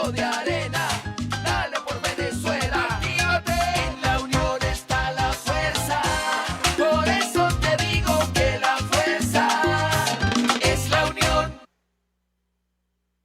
granito de arena. Dale por Venezuela, actívate. En la unión está la fuerza. Por eso te digo que la fuerza es la unión.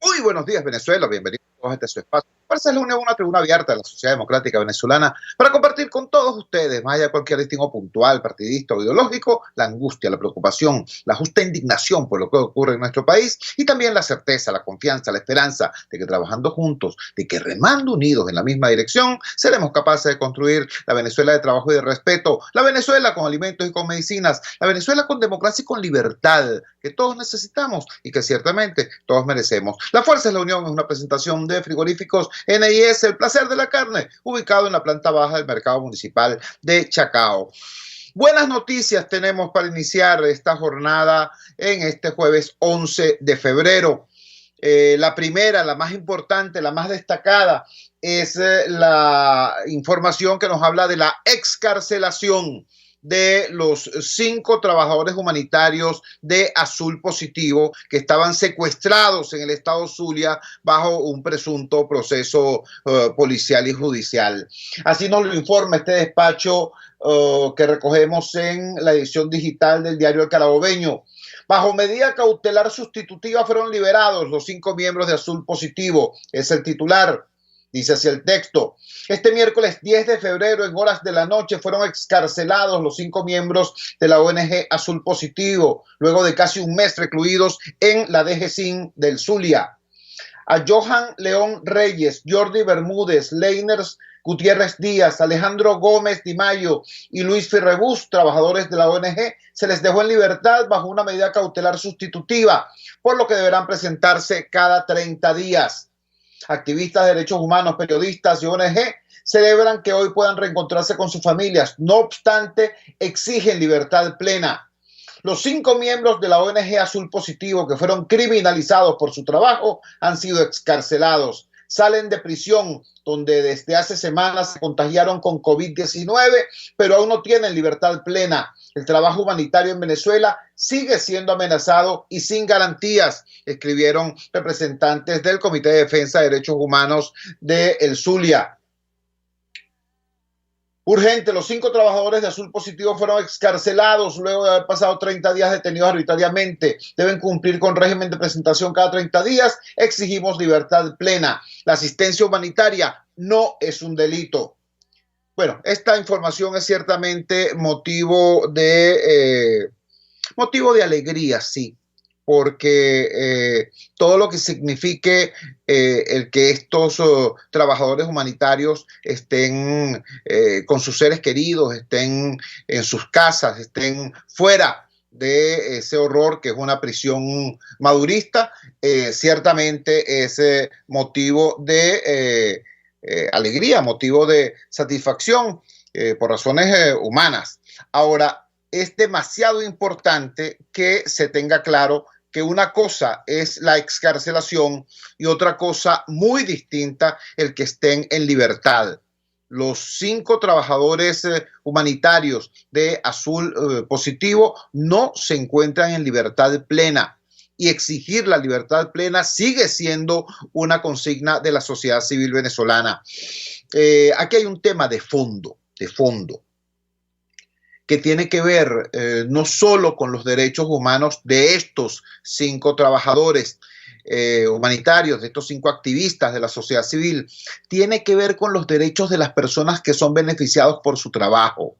Muy buenos días, Venezuela. Bienvenidos a este su espacio. Fuerza es la Unión, una tribuna abierta de la sociedad democrática venezolana para compartir con todos ustedes, más allá de cualquier distingo puntual, partidista o ideológico, la angustia, la preocupación, la justa indignación por lo que ocurre en nuestro país y también la certeza, la confianza, la esperanza de que trabajando juntos, de que remando unidos en la misma dirección, seremos capaces de construir la Venezuela de trabajo y de respeto, la Venezuela con alimentos y con medicinas, la Venezuela con democracia y con libertad, que todos necesitamos y que ciertamente todos merecemos. La Fuerza es la Unión es una presentación de Frigoríficos NIS, el placer de la carne, ubicado en la planta baja del mercado municipal de Chacao. Buenas noticias tenemos para iniciar esta jornada en este jueves 11 de febrero. La primera, la más importante, la más destacada, es la información que nos habla de la excarcelación de los 5 trabajadores humanitarios de Azul Positivo que estaban secuestrados en el estado Zulia bajo un presunto proceso policial y judicial. Así nos lo informa este despacho que recogemos en la edición digital del diario El Carabobeño. Bajo medida cautelar sustitutiva fueron liberados los 5 miembros de Azul Positivo. Es el titular. Dice así el texto. Este miércoles 10 de febrero, en horas de la noche, fueron excarcelados los 5 miembros de la ONG Azul Positivo, luego de casi un mes recluidos en la DGCIN del Zulia. A Johan León Reyes, Jordi Bermúdez, Leiners Gutiérrez Díaz, Alejandro Gómez Di Mayo y Luis Firrebús, trabajadores de la ONG, se les dejó en libertad bajo una medida cautelar sustitutiva, por lo que deberán presentarse cada 30 días. Activistas de derechos humanos, periodistas y ONG celebran que hoy puedan reencontrarse con sus familias. No obstante, exigen libertad plena. Los 5 miembros de la ONG Azul Positivo que fueron criminalizados por su trabajo han sido excarcelados. Salen de prisión, donde desde hace semanas se contagiaron con COVID-19, pero aún no tienen libertad plena. El trabajo humanitario en Venezuela sigue siendo amenazado y sin garantías, escribieron representantes del Comité de Defensa de Derechos Humanos de El Zulia. Urgente, los 5 trabajadores de Azul Positivo fueron excarcelados luego de haber pasado 30 días detenidos arbitrariamente. Deben cumplir con régimen de presentación cada 30 días. Exigimos libertad plena. La asistencia humanitaria no es un delito. Bueno, esta información es ciertamente motivo de alegría, sí, porque todo lo que signifique el que estos trabajadores humanitarios estén con sus seres queridos, estén en sus casas, estén fuera de ese horror que es una prisión madurista, ciertamente es motivo de alegría, motivo de satisfacción por razones humanas. Ahora, es demasiado importante que se tenga claro que una cosa es la excarcelación y otra cosa muy distinta el que estén en libertad. Los 5 trabajadores humanitarios de Azul Positivo no se encuentran en libertad plena. Y exigir la libertad plena sigue siendo una consigna de la sociedad civil venezolana. Aquí hay un tema de fondo, que tiene que ver no solo con los derechos humanos de estos 5 trabajadores humanitarios, de estos 5 activistas de la sociedad civil, tiene que ver con los derechos de las personas que son beneficiados por su trabajo.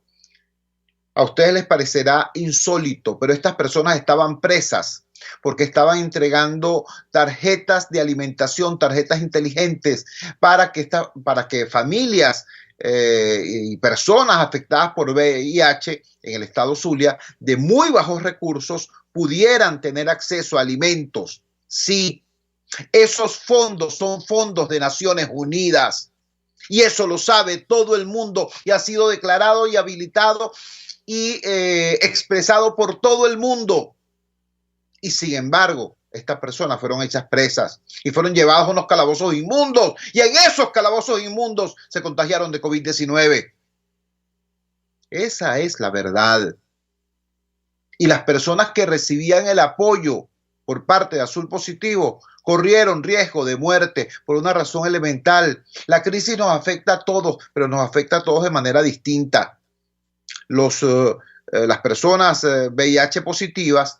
A ustedes les parecerá insólito, pero estas personas estaban presas porque estaban entregando tarjetas de alimentación, tarjetas inteligentes para que familias y personas afectadas por VIH en el estado Zulia de muy bajos recursos pudieran tener acceso a alimentos. Sí, esos fondos son fondos de Naciones Unidas y eso lo sabe todo el mundo y ha sido declarado y habilitado y expresado por todo el mundo. Y sin embargo, estas personas fueron hechas presas y fueron llevados a unos calabozos inmundos. Y en esos calabozos inmundos se contagiaron de COVID-19. Esa es la verdad. Y las personas que recibían el apoyo por parte de Azul Positivo corrieron riesgo de muerte por una razón elemental. La crisis nos afecta a todos, pero nos afecta a todos de manera distinta. Las personas VIH positivas,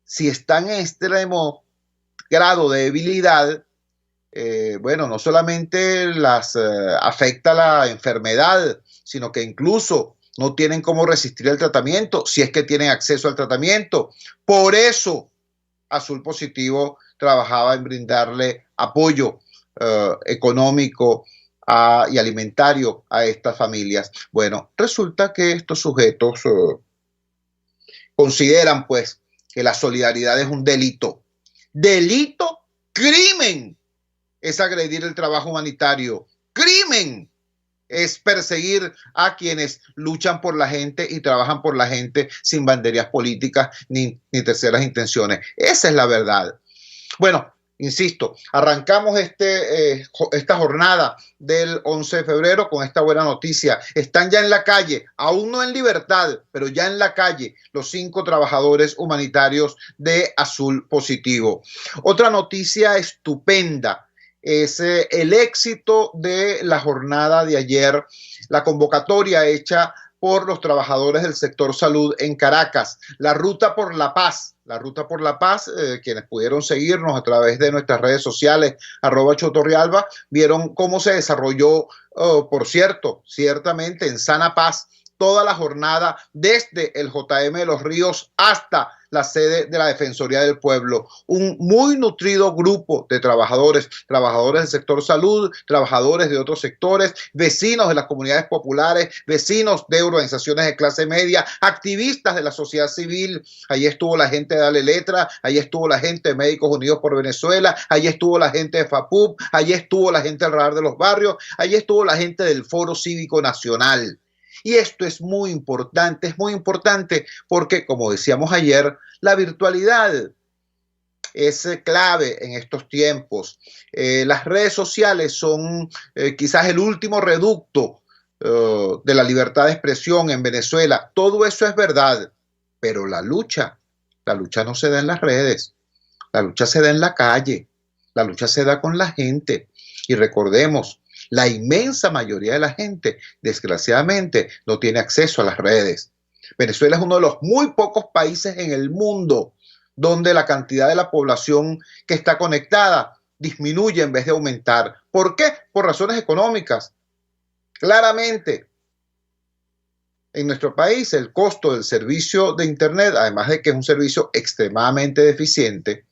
si están en extremo grado de debilidad, bueno, no solamente las afecta la enfermedad, sino que incluso no tienen cómo resistir el tratamiento, si es que tienen acceso al tratamiento. Por eso Azul Positivo trabajaba en brindarle apoyo económico y alimentario a estas familias. Bueno, resulta que estos sujetos consideran pues que la solidaridad es un delito. Delito, crimen es agredir el trabajo humanitario. Crimen es perseguir a quienes luchan por la gente y trabajan por la gente sin banderías políticas ni terceras intenciones. Esa es la verdad. Bueno, insisto, arrancamos esta jornada del 11 de febrero con esta buena noticia. Están ya en la calle, aún no en libertad, pero ya en la calle, los 5 trabajadores humanitarios de Azul Positivo. Otra noticia estupenda es el éxito de la jornada de ayer, la convocatoria hecha por los trabajadores del sector salud en Caracas, la Ruta por la Paz. La Ruta por la Paz, quienes pudieron seguirnos a través de nuestras redes sociales, @chotorrialba, vieron cómo se desarrolló, por cierto, ciertamente en sana paz, toda la jornada desde el JM de Los Ríos hasta la sede de la Defensoría del Pueblo. Un muy nutrido grupo de trabajadores del sector salud, trabajadores de otros sectores, vecinos de las comunidades populares, vecinos de organizaciones de clase media, activistas de la sociedad civil. Allí estuvo la gente de Dale Letra, allí estuvo la gente de Médicos Unidos por Venezuela, allí estuvo la gente de FAPUB, allí estuvo la gente del Radar de los Barrios, allí estuvo la gente del Foro Cívico Nacional. Y esto es muy importante porque, como decíamos ayer, la virtualidad es clave en estos tiempos. Las redes sociales son quizás el último reducto de la libertad de expresión en Venezuela. Todo eso es verdad, pero la lucha no se da en las redes, la lucha se da en la calle, la lucha se da con la gente. Y recordemos, la inmensa mayoría de la gente, desgraciadamente, no tiene acceso a las redes. Venezuela es uno de los muy pocos países en el mundo donde la cantidad de la población que está conectada disminuye en vez de aumentar. ¿Por qué? Por razones económicas. Claramente, en nuestro país el costo del servicio de Internet, además de que es un servicio extremadamente deficiente,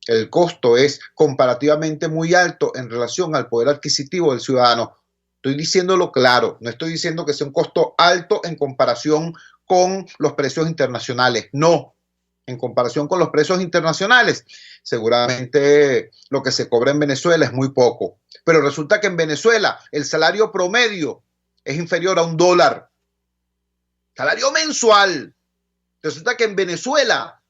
el costo es comparativamente muy alto en relación al poder adquisitivo del ciudadano. Estoy diciéndolo claro, no estoy diciendo que sea un costo alto en comparación con los precios internacionales. No, en comparación con los precios internacionales, seguramente lo que se cobra en Venezuela es muy poco. Pero resulta que en Venezuela el salario promedio es inferior a $1. Salario mensual. Resulta que en Venezuela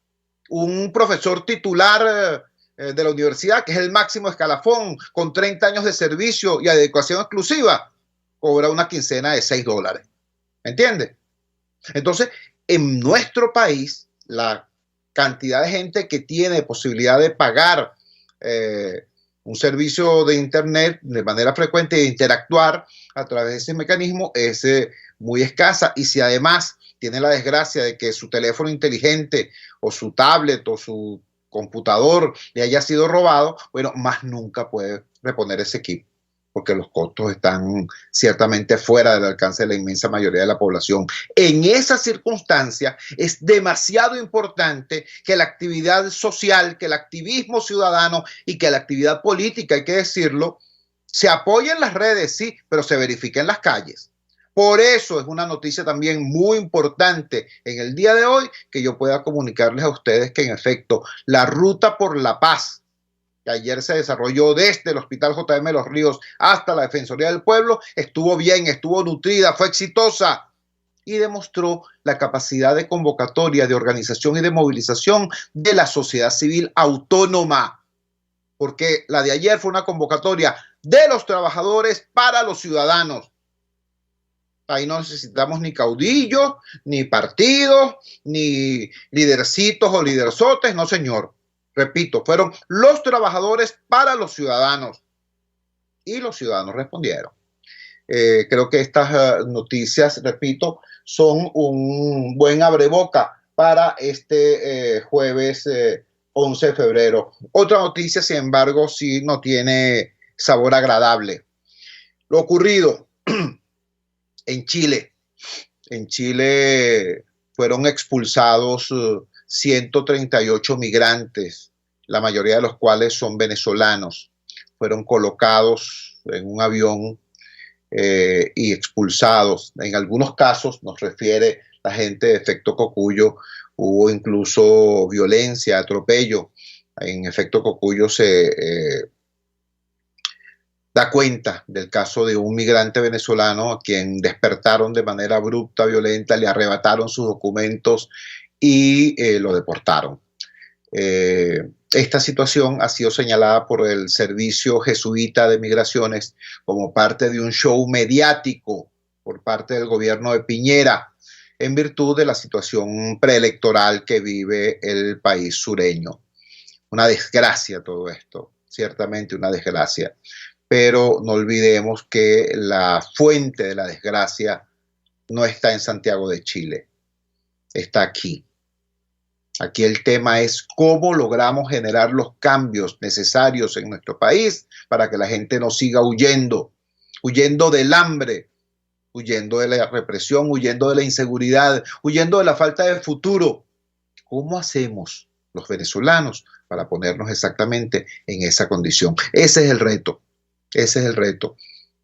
un profesor titular de la universidad, que es el máximo escalafón, con 30 años de servicio y adecuación exclusiva, cobra una quincena de $6. ¿Me entiende? Entonces, en nuestro país, la cantidad de gente que tiene posibilidad de pagar un servicio de Internet de manera frecuente e de interactuar a través de ese mecanismo es muy escasa. Y si además tiene la desgracia de que su teléfono inteligente o su tablet o su computador le haya sido robado, bueno, más nunca puede reponer ese equipo, porque los costos están ciertamente fuera del alcance de la inmensa mayoría de la población. En esa circunstancia es demasiado importante que la actividad social, que el activismo ciudadano y que la actividad política, hay que decirlo, se apoye en las redes, sí, pero se verifique en las calles. Por eso es una noticia también muy importante en el día de hoy que yo pueda comunicarles a ustedes que en efecto la Ruta por la Paz, que ayer se desarrolló desde el Hospital JM de Los Ríos hasta la Defensoría del Pueblo, estuvo bien, estuvo nutrida, fue exitosa y demostró la capacidad de convocatoria, de organización y de movilización de la sociedad civil autónoma. Porque la de ayer fue una convocatoria de los trabajadores para los ciudadanos. Ahí no necesitamos ni caudillos, ni partidos, ni lidercitos o liderzotes, no señor. Repito, fueron los trabajadores para los ciudadanos y los ciudadanos respondieron. Creo que estas noticias, repito, son un buen abreboca para este jueves 11 de febrero. Otra noticia, sin embargo, sí no tiene sabor agradable. Lo ocurrido en Chile. En Chile fueron expulsados 138 migrantes, la mayoría de los cuales son venezolanos. Fueron colocados en un avión y expulsados. En algunos casos, nos refiere la gente de Efecto Cocuyo, hubo incluso violencia, atropello. En Efecto Cocuyo se da cuenta del caso de un migrante venezolano a quien despertaron de manera abrupta, violenta, le arrebataron sus documentos y lo deportaron. Esta situación ha sido señalada por el Servicio Jesuita de Migraciones como parte de un show mediático por parte del gobierno de Piñera en virtud de la situación preelectoral que vive el país sureño. Una desgracia todo esto, ciertamente una desgracia, pero no olvidemos que la fuente de la desgracia no está en Santiago de Chile, está aquí. Aquí el tema es cómo logramos generar los cambios necesarios en nuestro país para que la gente no siga huyendo del hambre, huyendo de la represión, huyendo de la inseguridad, huyendo de la falta de futuro. ¿Cómo hacemos los venezolanos para ponernos exactamente en esa condición? Ese es el reto, ese es el reto.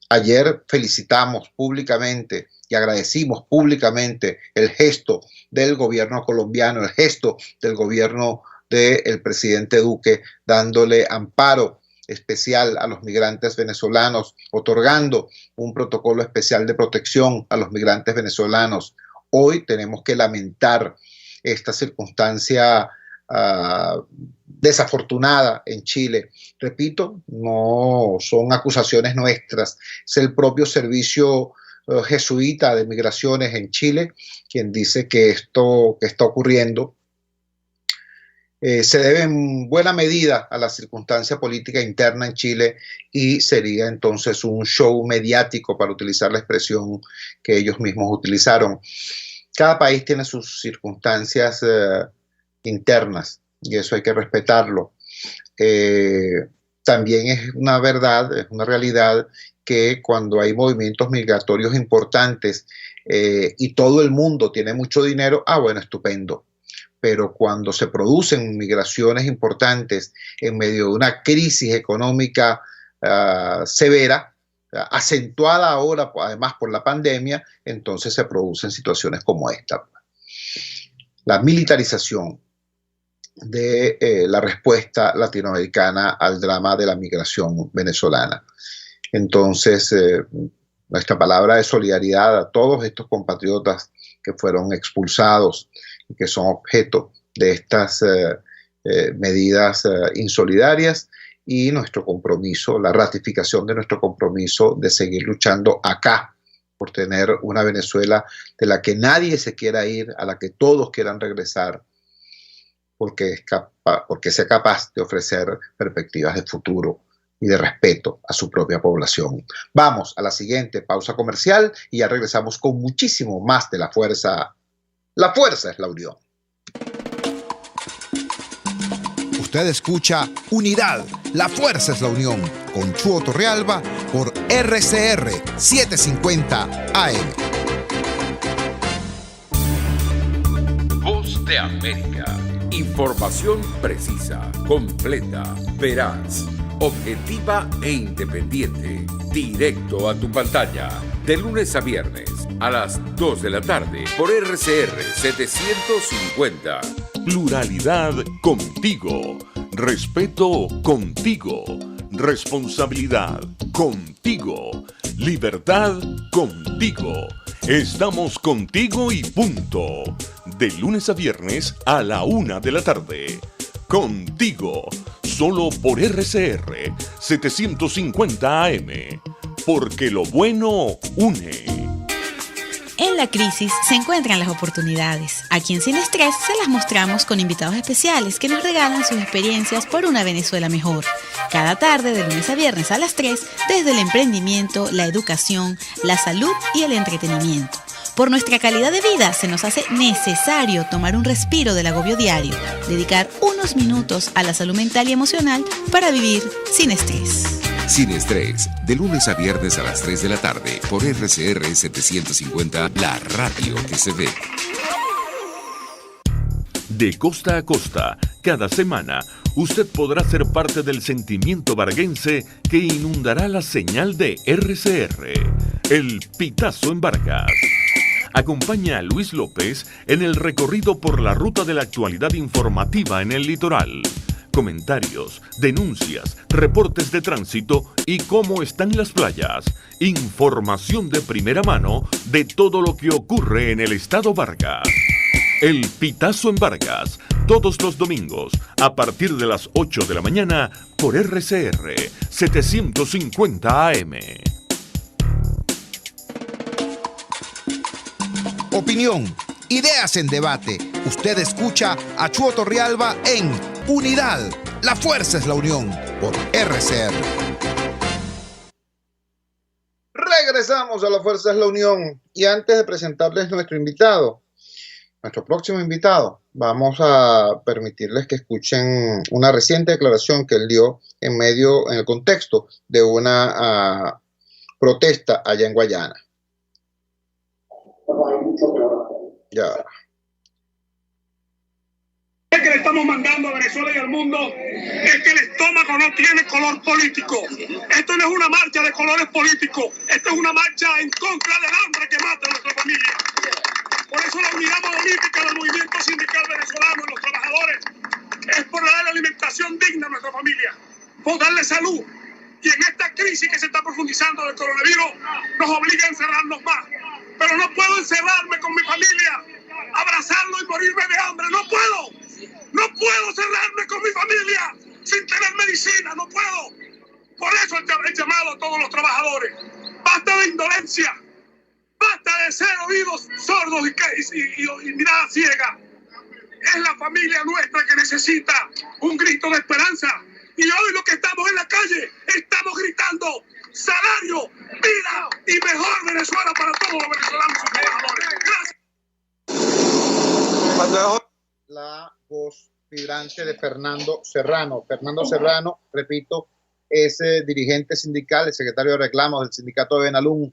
Ayer felicitamos públicamente y agradecimos públicamente el gesto del gobierno colombiano, el gesto del gobierno del presidente Duque, dándole amparo especial a los migrantes venezolanos, otorgando un protocolo especial de protección a los migrantes venezolanos. Hoy tenemos que lamentar esta circunstancia desafortunada en Chile. Repito, no son acusaciones nuestras, es el propio Servicio Jesuita de Migraciones en Chile quien dice que esto que está ocurriendo se debe en buena medida a la circunstancia política interna en Chile y sería entonces un show mediático, para utilizar la expresión que ellos mismos utilizaron. Cada país tiene sus circunstancias internas y eso hay que respetarlo. También es una verdad, es una realidad que cuando hay movimientos migratorios importantes y todo el mundo tiene mucho dinero, bueno, estupendo. Pero cuando se producen migraciones importantes en medio de una crisis económica severa, acentuada ahora además por la pandemia, entonces se producen situaciones como esta. La militarización de la respuesta latinoamericana al drama de la migración venezolana. Entonces, nuestra palabra de solidaridad a todos estos compatriotas que fueron expulsados y que son objeto de estas medidas insolidarias, y nuestro compromiso, la ratificación de nuestro compromiso de seguir luchando acá por tener una Venezuela de la que nadie se quiera ir, a la que todos quieran regresar, porque sea capaz de ofrecer perspectivas de futuro y de respeto a su propia población. Vamos a la siguiente pausa comercial y ya regresamos con muchísimo más de La Fuerza. La fuerza es la unión. Usted escucha Unidad, la fuerza es la unión, con Chuo Torrealba por RCR 750 AM. Voz de América. Información precisa, completa, veraz, objetiva e independiente. Directo a tu pantalla. De lunes a viernes a las 2 de la tarde por RCR 750. Pluralidad contigo. Respeto contigo. Responsabilidad contigo. Libertad contigo. Estamos contigo y punto. De lunes a viernes a la 1 de la tarde. Contigo. Solo por RCR 750 AM. Porque lo bueno une. En la crisis se encuentran las oportunidades. Aquí en Sin Estrés se las mostramos con invitados especiales que nos regalan sus experiencias por una Venezuela mejor. Cada tarde, de lunes a viernes a las 3, desde el emprendimiento, la educación, la salud y el entretenimiento. Por nuestra calidad de vida se nos hace necesario tomar un respiro del agobio diario, dedicar unos minutos a la salud mental y emocional para vivir sin estrés. Sin Estrés, de lunes a viernes a las 3 de la tarde por RCR 750, la radio que se ve. De costa a costa, cada semana, usted podrá ser parte del sentimiento varguense que inundará la señal de RCR, el Pitazo en Vargas. Acompaña a Luis López en el recorrido por la ruta de la actualidad informativa en el litoral. Comentarios, denuncias, reportes de tránsito y cómo están las playas. Información de primera mano de todo lo que ocurre en el estado Vargas. El Pitazo en Vargas, todos los domingos, a partir de las 8 de la mañana, por RCR 750 AM. Opinión, ideas en debate. Usted escucha a Chuo Torrealba en Unidad. La fuerza es la unión por RCR. Regresamos a La Fuerza es la Unión. Y antes de presentarles nuestro próximo invitado, vamos a permitirles que escuchen una reciente declaración que él dio en el contexto de una protesta allá en Guayana. Ya. Que le estamos mandando a Venezuela y al mundo es que el estómago no tiene color político. Esto no es una marcha de colores políticos. Esto es una marcha en contra del hambre que mata a nuestra familia. Por eso la unidad monolítica del movimiento sindical venezolano y los trabajadores es por darle alimentación digna a nuestra familia, por darle salud. Y en esta crisis que se está profundizando del coronavirus nos obliga a encerrarnos más. Pero no puedo encerrarme con mi familia, abrazarlo y morirme de hambre. No puedo. No puedo cerrarme con mi familia sin tener medicina. No puedo. Por eso el llamado a todos los trabajadores. Basta de indolencia. Basta de ser oídos sordos y mirada ciega. Es la familia nuestra que necesita un grito de esperanza. Y hoy lo que estamos en la calle, estamos gritando salario, vida y mejor Venezuela para todos los venezolanos y trabajadores. Gracias. La voz vibrante de Fernando Serrano. Fernando Serrano, repito, es dirigente sindical, el secretario de reclamos del sindicato de Benalún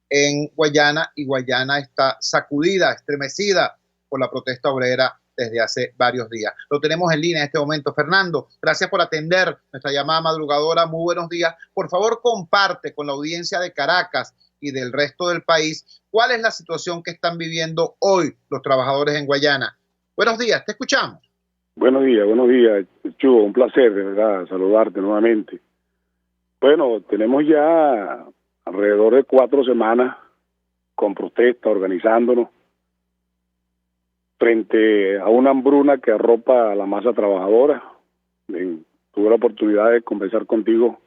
en Guayana, y Guayana está sacudida, estremecida por la protesta obrera desde hace varios días. Lo tenemos en línea en este momento. Fernando, gracias por atender nuestra llamada madrugadora. Muy buenos días. Por favor, comparte con la audiencia de Caracas y del resto del país cuál es la situación que están viviendo hoy los trabajadores en Guayana. Buenos días, te escuchamos. Buenos días, Chugo, un placer, de verdad, saludarte nuevamente. Bueno, tenemos ya alrededor de 4 semanas con protesta, organizándonos frente a una hambruna que arropa a la masa trabajadora. Tuve la oportunidad de conversar contigo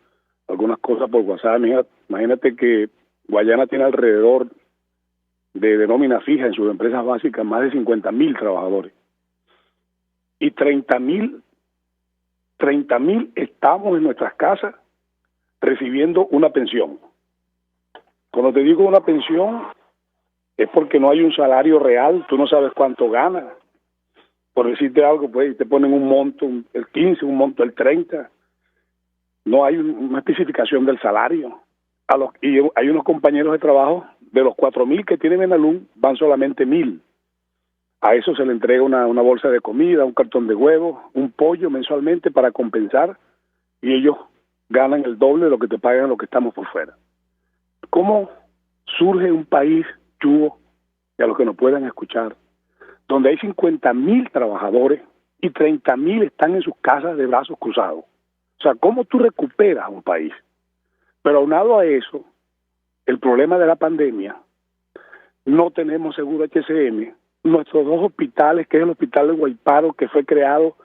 algunas cosas por WhatsApp. Imagínate que Guayana tiene alrededor de nómina fija en sus empresas básicas más de 50,000 trabajadores. Y 30,000 estamos en nuestras casas recibiendo una pensión. Cuando te digo una pensión, es porque no hay un salario real, tú no sabes cuánto ganas. Por decirte algo, pues te ponen un monto, el 15, un monto el 30. No hay una especificación del salario. Y hay unos compañeros de trabajo, de los 4,000 que tienen Benalún, van solamente 1,000. A eso se le entrega una bolsa de comida, un cartón de huevos, un pollo mensualmente para compensar, y ellos ganan el doble de lo que te pagan los que estamos por fuera. ¿Cómo surge un país, Chugo, y a los que nos puedan escuchar, donde hay 50,000 trabajadores y 30,000 están en sus casas de brazos cruzados? O sea, ¿cómo tú recuperas un país? Pero aunado a eso, el problema de la pandemia, no tenemos seguro HCM. Nuestros 2 hospitales, que es el hospital de Guayparo, que fue creado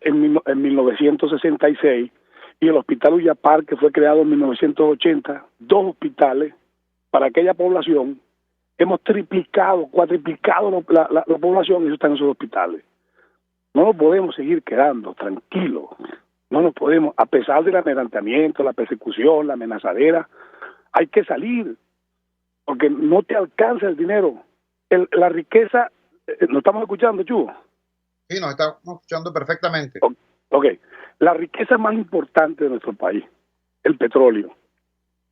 en 1966, y el hospital Uyapar, que fue creado en 1980, 2 hospitales para aquella población hemos triplicado, cuatriplicado la población y eso está en esos hospitales. No nos podemos seguir quedando tranquilos, no nos podemos, a pesar del amedrentamiento, la persecución, la amenazadera, hay que salir, porque no te alcanza el dinero. La riqueza, ¿nos estamos escuchando, Chugo? Sí, nos estamos escuchando perfectamente. Ok, la riqueza más importante de nuestro país, el petróleo.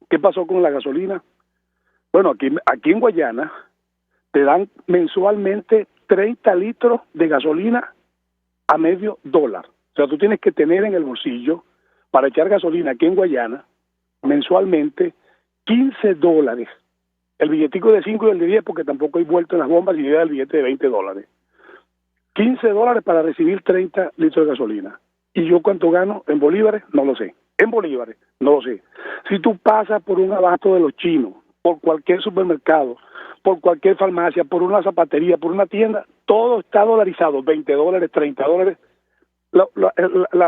¿Qué pasó con la gasolina? Bueno, aquí en Guayana te dan mensualmente 30 litros de gasolina a $0.50. O sea, tú tienes que tener en el bolsillo para echar gasolina aquí en Guayana mensualmente $15. El billetico de 5 y el de 10 porque tampoco hay vuelto en las bombas y llega el billete de $20. $15 para recibir 30 litros de gasolina. ¿Y yo cuánto gano en bolívares? No lo sé. En bolívares, no lo sé. Si tú pasas por un abasto de los chinos, por cualquier supermercado, por cualquier farmacia, por una zapatería, por una tienda, todo está dolarizado, $20, $30.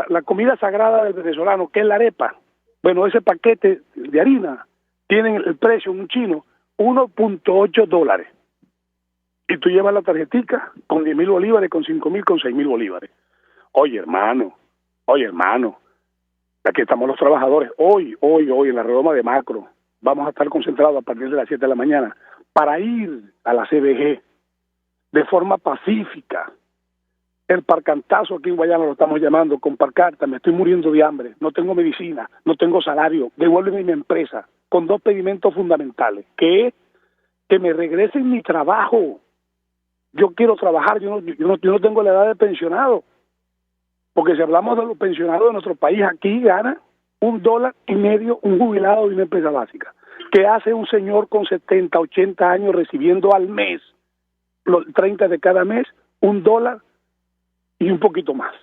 La comida sagrada del venezolano, que es la arepa, bueno, ese paquete de harina, tienen el precio en un chino, $1.8. Y tú llevas la tarjetica con 10.000 bolívares, con 5.000, con 6.000 bolívares. Oye, hermano, aquí estamos los trabajadores. Hoy, en la redoma de Macro, vamos a estar concentrados a partir de las 7 de la mañana para ir a la CBG de forma pacífica. El parcantazo aquí en Guayana lo estamos llamando, con parcarta, me estoy muriendo de hambre, no tengo medicina, no tengo salario, devuélveme mi empresa, con 2 pedimentos fundamentales, que es que me regresen mi trabajo. Yo quiero trabajar, yo no tengo la edad de pensionado, porque si hablamos de los pensionados de nuestro país, aquí gana $1.50 un jubilado de una empresa básica. ¿Qué hace un señor con 70, 80 años recibiendo al mes, los 30 de cada mes, $1 y un poquito más?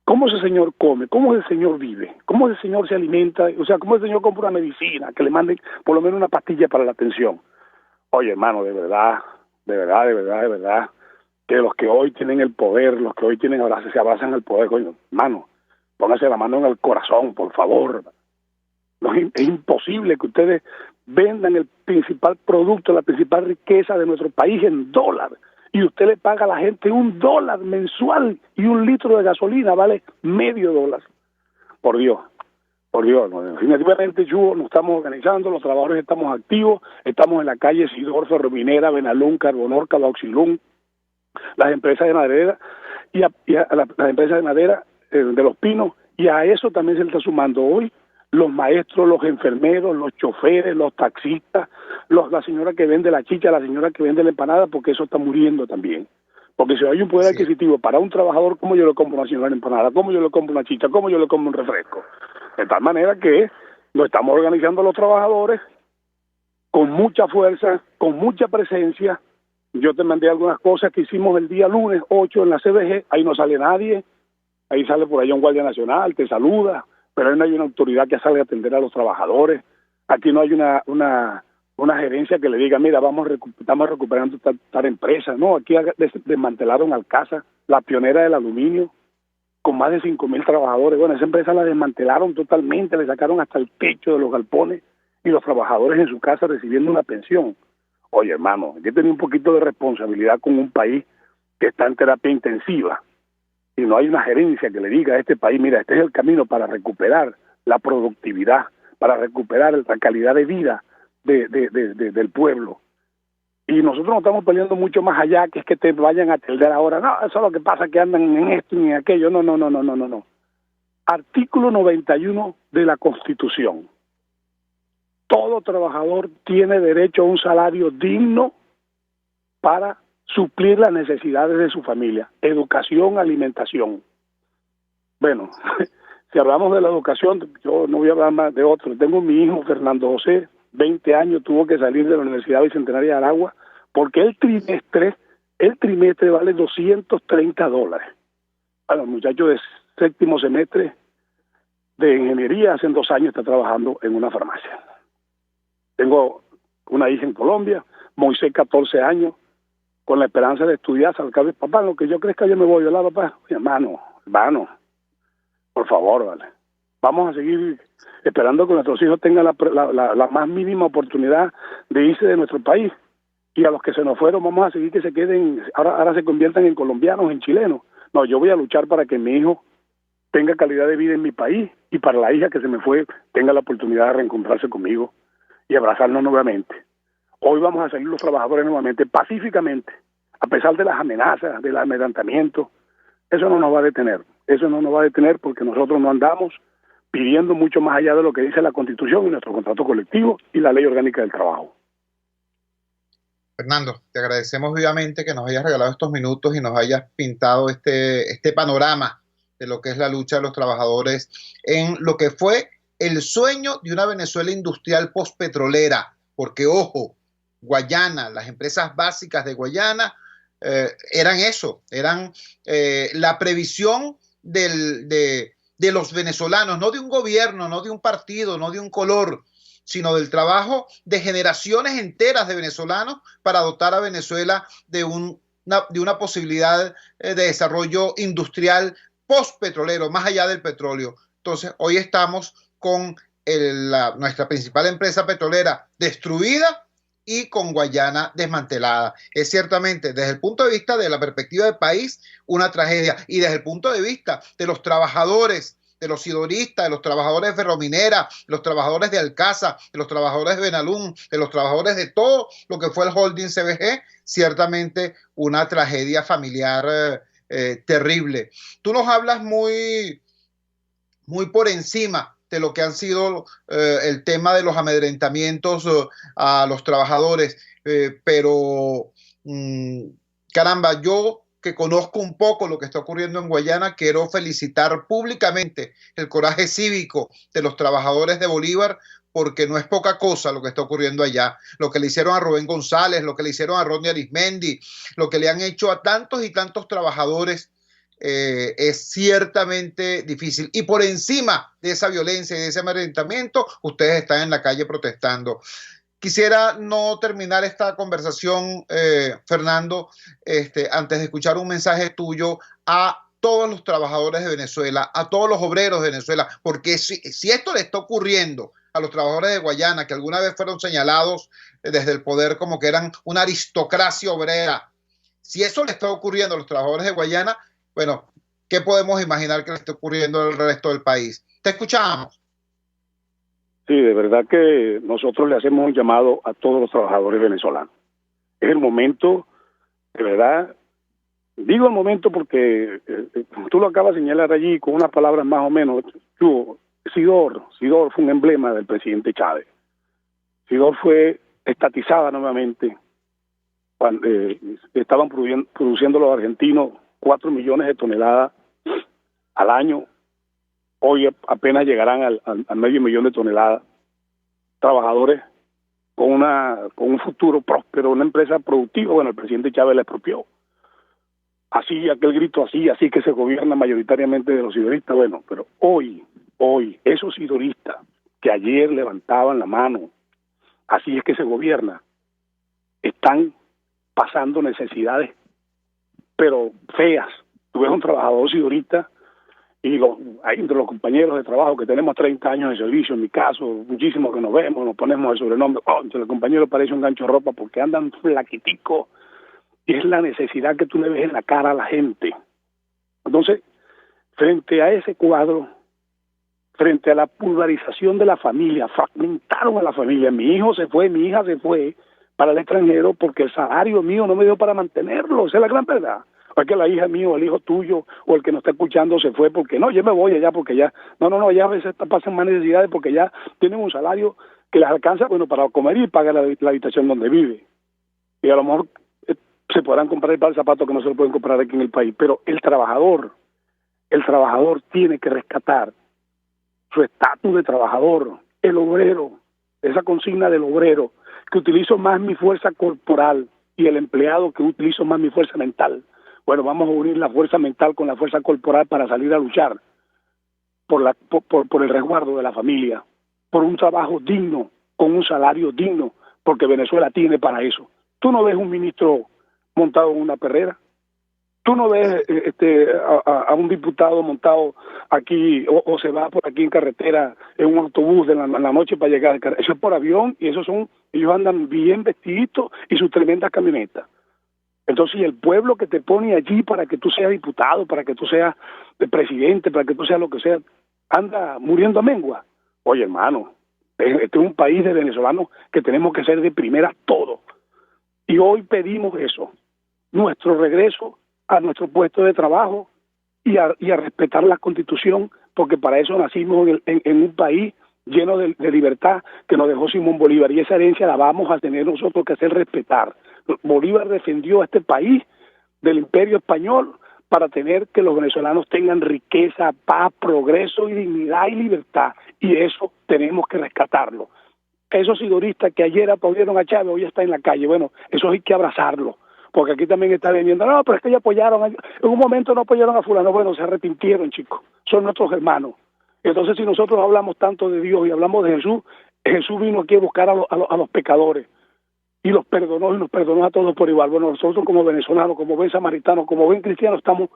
¿Cómo ese señor come? ¿Cómo ese señor vive? ¿Cómo ese señor se alimenta? O sea, ¿cómo ese señor compra una medicina? Que le manden por lo menos una pastilla para la atención. Oye, hermano, de verdad, que los que hoy tienen el poder, los que hoy tienen se abrazan al poder, coño, hermano, póngase la mano en el corazón, por favor. No, es imposible que ustedes vendan el principal producto, la principal riqueza de nuestro país en dólar, y usted le paga a la gente $1 mensual y 1 litro de gasolina vale $0.50. Por Dios, ¿no? Definitivamente, Chugo, nos estamos organizando, los trabajadores estamos activos, estamos en la calle Sidor, Ferrominera, Benalún, Carbonor, Cabaoxilún, las empresas de madera las empresas de madera de Los Pinos, y a eso también se le está sumando hoy los maestros, los enfermeros, los choferes, los taxistas, la señora que vende la chicha, la señora que vende la empanada, porque eso está muriendo también. Porque si hay un poder adquisitivo para un trabajador, ¿cómo yo le compro una señora empanada? ¿Cómo yo le compro una chicha? ¿Cómo yo le compro un refresco? De tal manera que lo estamos organizando los trabajadores con mucha fuerza, con mucha presencia. Yo te mandé algunas cosas que hicimos el día lunes 8 en la CBG, ahí no sale nadie, ahí sale por allá un guardia nacional, te saluda, pero ahí no hay una autoridad que salga a atender a los trabajadores. Aquí no hay una gerencia que le diga, mira, estamos recuperando tal empresa. No, aquí desmantelaron Alcasa, la pionera del aluminio, con más de 5.000 trabajadores. Bueno, esa empresa la desmantelaron totalmente, le sacaron hasta el techo de los galpones y los trabajadores en su casa recibiendo una pensión. Oye, hermano, hay que tener un poquito de responsabilidad con un país que está en terapia intensiva y no hay una gerencia que le diga a este país, mira, este es el camino para recuperar la productividad, para recuperar la calidad de vida del pueblo. Y nosotros no estamos peleando mucho más allá, que es que te vayan a atender ahora. No, eso es lo que pasa, que andan en esto y en aquello. No. Artículo 91 de la Constitución. Todo trabajador tiene derecho a un salario digno para suplir las necesidades de su familia. Educación, alimentación. Bueno, si hablamos de la educación, yo no voy a hablar más de otro. Tengo mi hijo, Fernando José, 20 años, tuvo que salir de la Universidad Bicentenaria de Aragua porque el trimestre vale $230. Bueno, el muchacho de 7º semestre de ingeniería, hace 2 años está trabajando en una farmacia. Tengo una hija en Colombia, Moisés, 14 años, con la esperanza de estudiar, salcar, papá, lo que yo crezca yo me voy, ¿verdad, papá? Hermano, por favor, vale. Vamos a seguir esperando que nuestros hijos tengan la más mínima oportunidad de irse de nuestro país. y a los que se nos fueron vamos a seguir que se queden, ahora se conviertan en colombianos, en chilenos. No, yo voy a luchar para que mi hijo tenga calidad de vida en mi país y para la hija que se me fue tenga la oportunidad de reencontrarse conmigo y abrazarnos nuevamente. Hoy vamos a salir los trabajadores nuevamente, pacíficamente, a pesar de las amenazas, del amedrentamiento. Eso no nos va a detener, porque nosotros no andamos pidiendo mucho más allá de lo que dice la Constitución y nuestro contrato colectivo y la Ley Orgánica del Trabajo. Fernando, te agradecemos vivamente que nos hayas regalado estos minutos y nos hayas pintado este panorama de lo que es la lucha de los trabajadores en lo que fue el sueño de una Venezuela industrial postpetrolera, porque ojo, Guayana, las empresas básicas de Guayana eran eso, eran la previsión de los venezolanos, no de un gobierno, no de un partido, no de un color, sino del trabajo de generaciones enteras de venezolanos para dotar a Venezuela de una posibilidad de desarrollo industrial postpetrolero, más allá del petróleo. Entonces, hoy estamos con nuestra principal empresa petrolera destruida y con Guayana desmantelada. Es ciertamente, desde el punto de vista de la perspectiva del país, una tragedia. Y desde el punto de vista de los trabajadores, de los sidoristas, de los trabajadores de Ferrominera, de los trabajadores de Alcasa, de los trabajadores de Benalún, de los trabajadores de todo lo que fue el holding CBG, ciertamente una tragedia familiar terrible. Tú nos hablas muy por encima de lo que han sido el tema de los amedrentamientos a los trabajadores, pero caramba, yo que conozco un poco lo que está ocurriendo en Guayana, quiero felicitar públicamente el coraje cívico de los trabajadores de Bolívar, porque no es poca cosa lo que está ocurriendo allá. Lo que le hicieron a Rubén González, lo que le hicieron a Rodney Arismendi, lo que le han hecho a tantos y tantos trabajadores es ciertamente difícil. Y por encima de esa violencia y de ese amedrentamiento, ustedes están en la calle protestando. Quisiera no terminar esta conversación, Fernando, antes de escuchar un mensaje tuyo a todos los trabajadores de Venezuela, a todos los obreros de Venezuela, porque si esto le está ocurriendo a los trabajadores de Guayana, que alguna vez fueron señalados desde el poder como que eran una aristocracia obrera, si eso le está ocurriendo a los trabajadores de Guayana, bueno, ¿qué podemos imaginar que le está ocurriendo al resto del país? Te escuchamos. Sí, de verdad que nosotros le hacemos un llamado a todos los trabajadores venezolanos. Es el momento, de verdad, digo el momento porque tú lo acabas de señalar allí con unas palabras más o menos. Sidor fue un emblema del presidente Chávez. Sidor fue estatizada nuevamente cuando estaban produciendo los argentinos 4 millones de toneladas al año. Hoy apenas llegarán al 500,000 de toneladas. Trabajadores con un futuro próspero, una empresa productiva. Bueno, el presidente Chávez la expropió. Así, aquel grito así que se gobierna mayoritariamente de los sidoristas. Bueno, pero hoy, esos sidoristas que ayer levantaban la mano, así es que se gobierna, están pasando necesidades, pero feas. Tú ves un trabajador sidorista y hay entre los compañeros de trabajo que tenemos 30 años de servicio, en mi caso, muchísimos que nos vemos, nos ponemos el sobrenombre, entre el compañero parece un gancho de ropa porque andan flaquiticos, y es la necesidad que tú le ves en la cara a la gente. Entonces, frente a ese cuadro, frente a la pulverización de la familia, fragmentaron a la familia, mi hijo se fue, mi hija se fue para el extranjero porque el salario mío no me dio para mantenerlo, esa es la gran verdad. O es que la hija mía o el hijo tuyo o el que nos está escuchando se fue porque no, yo me voy allá porque ya, no, ya a veces pasan más necesidades porque ya tienen un salario que les alcanza, bueno, para comer y pagar la habitación donde vive. Y a lo mejor se podrán comprar el par de zapatos que no se lo pueden comprar aquí en el país, pero el trabajador tiene que rescatar su estatus de trabajador, el obrero, esa consigna del obrero, que utilizo más mi fuerza corporal, y el empleado que utilizo más mi fuerza mental. Bueno, vamos a unir la fuerza mental con la fuerza corporal para salir a luchar por el resguardo de la familia, por un trabajo digno, con un salario digno, porque Venezuela tiene para eso. Tú no ves un ministro montado en una perrera, Tú no ves a un diputado montado aquí o se va por aquí en carretera en un autobús de la noche para llegar. Eso es por avión y ellos andan bien vestiditos y sus tremendas camionetas. Entonces, el pueblo que te pone allí para que tú seas diputado, para que tú seas presidente, para que tú seas lo que sea, anda muriendo a mengua. Oye, hermano, este es un país de venezolanos que tenemos que ser de primera todo. Y hoy pedimos eso, nuestro regreso a nuestro puesto de trabajo y a respetar la Constitución, porque para eso nacimos en un país lleno de libertad que nos dejó Simón Bolívar, y esa herencia la vamos a tener nosotros que hacer respetar. Bolívar defendió a este país del Imperio Español para tener que los venezolanos tengan riqueza, paz, progreso y dignidad y libertad, y eso tenemos que rescatarlo. Esos sidoristas que ayer aplaudieron a Chávez hoy está en la calle, bueno, eso hay que abrazarlo, porque aquí también está vendiendo, no, pero es que ya apoyaron, en un momento no apoyaron a fulano, bueno, se arrepintieron, chicos, son nuestros hermanos. Entonces, si nosotros hablamos tanto de Dios y hablamos de Jesús, Jesús vino aquí a buscar a los pecadores y los perdonó, y nos perdonó a todos por igual. Bueno, nosotros como venezolanos, como buen samaritanos, como buen cristianos, estamos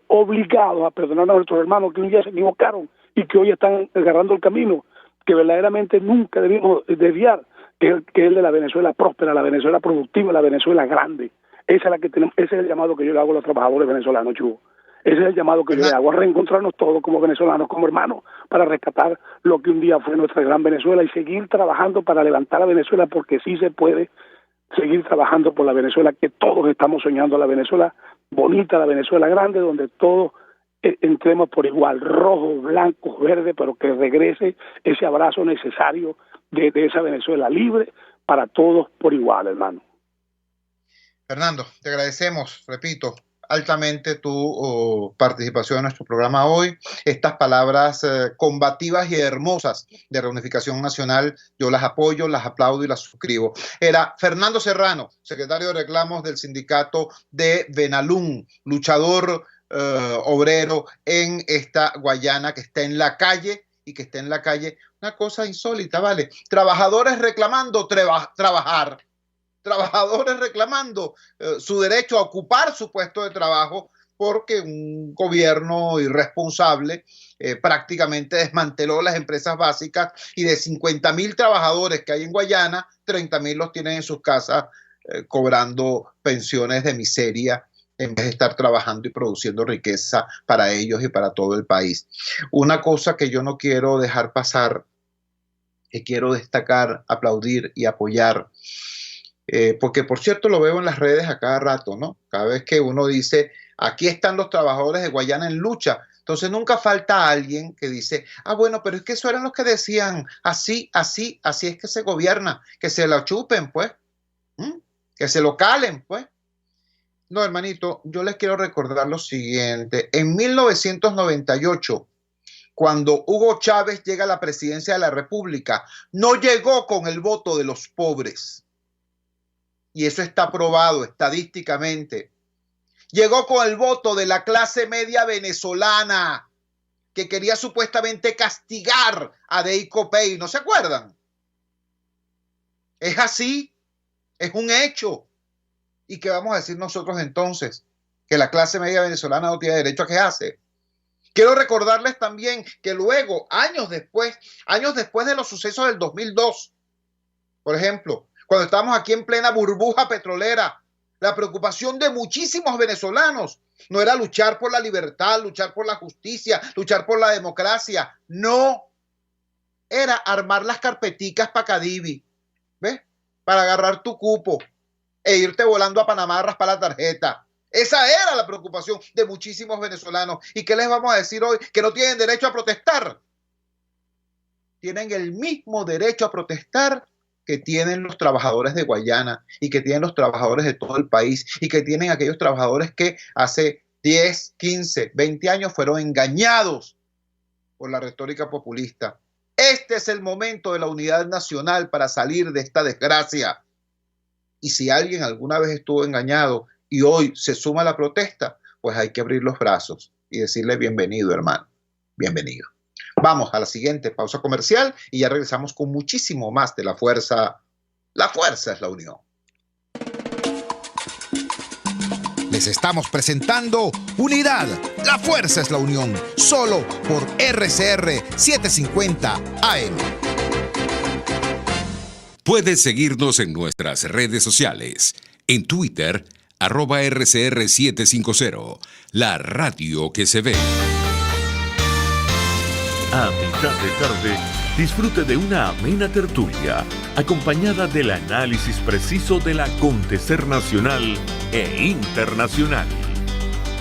obligados a perdonar a nuestros hermanos que un día se equivocaron y que hoy están agarrando el camino que verdaderamente nunca debimos desviar, que es el de la Venezuela próspera, la Venezuela productiva, la Venezuela grande. Esa es la que tenemos, ese es el llamado que yo le hago a los trabajadores venezolanos, Chugo. Ese es el llamado que yo le hago, a reencontrarnos todos como venezolanos, como hermanos, para rescatar lo que un día fue nuestra gran Venezuela y seguir trabajando para levantar a Venezuela, porque sí se puede seguir trabajando por la Venezuela que todos estamos soñando, la Venezuela bonita, la Venezuela grande, donde todos entremos por igual, rojo, blanco, verde, pero que regrese ese abrazo necesario de esa Venezuela libre para todos por igual, hermano. Fernando, te agradecemos, repito, altamente tu participación en nuestro programa hoy. Estas palabras combativas y hermosas de reunificación nacional, yo las apoyo, las aplaudo y las suscribo. Era Fernando Serrano, secretario de reclamos del sindicato de Venalún, luchador obrero en esta Guayana que está en la calle y que está en la calle. Una cosa insólita, ¿vale? Trabajadores reclamando trabajar. Trabajadores reclamando su derecho a ocupar su puesto de trabajo porque un gobierno irresponsable prácticamente desmanteló las empresas básicas y de 50.000 trabajadores que hay en Guayana, 30.000 los tienen en sus casas cobrando pensiones de miseria en vez de estar trabajando y produciendo riqueza para ellos y para todo el país. Una cosa que yo no quiero dejar pasar, que quiero destacar, aplaudir y apoyar, porque por cierto lo veo en las redes a cada rato, ¿no? Cada vez que uno dice, aquí están los trabajadores de Guayana en lucha, entonces nunca falta alguien que dice, ah, bueno, pero es que eso eran los que decían, así es que se gobierna, que se lo chupen, pues, que se lo calen, pues. No, hermanito, yo les quiero recordar lo siguiente. En 1998, cuando Hugo Chávez llega a la presidencia de la República, no llegó con el voto de los pobres. Y eso está probado estadísticamente. Llegó con el voto de la clase media venezolana, que quería supuestamente castigar a Deico Pey. ¿No se acuerdan? Es así, es un hecho. ¿Y qué vamos a decir nosotros entonces? Que la clase media venezolana no tiene derecho a quejarse. Quiero recordarles también que luego, años después de los sucesos del 2002, por ejemplo, cuando estábamos aquí en plena burbuja petrolera, la preocupación de muchísimos venezolanos no era luchar por la libertad, luchar por la justicia, luchar por la democracia. No, era armar las carpeticas para Cadivi, ¿ves? Para agarrar tu cupo e irte volando a Panamá a raspar la tarjeta. Esa era la preocupación de muchísimos venezolanos. ¿Y qué les vamos a decir hoy? Que no tienen derecho a protestar. Tienen el mismo derecho a protestar que tienen los trabajadores de Guayana y que tienen los trabajadores de todo el país y que tienen aquellos trabajadores que hace 10, 15, 20 años fueron engañados por la retórica populista. Este es el momento de la unidad nacional para salir de esta desgracia. Y si alguien alguna vez estuvo engañado y hoy se suma a la protesta, pues hay que abrir los brazos y decirle bienvenido, hermano, bienvenido. Vamos a la siguiente pausa comercial y ya regresamos con muchísimo más de La Fuerza. La fuerza es la unión. Les Les estamos presentando Unidad, la fuerza es la unión, solo por RCR 750 AM. Puedes seguirnos en nuestras redes sociales. En Twitter, @RCR750, la radio que se ve. A mitad de tarde, disfrute de una amena tertulia, acompañada del análisis preciso del acontecer nacional e internacional.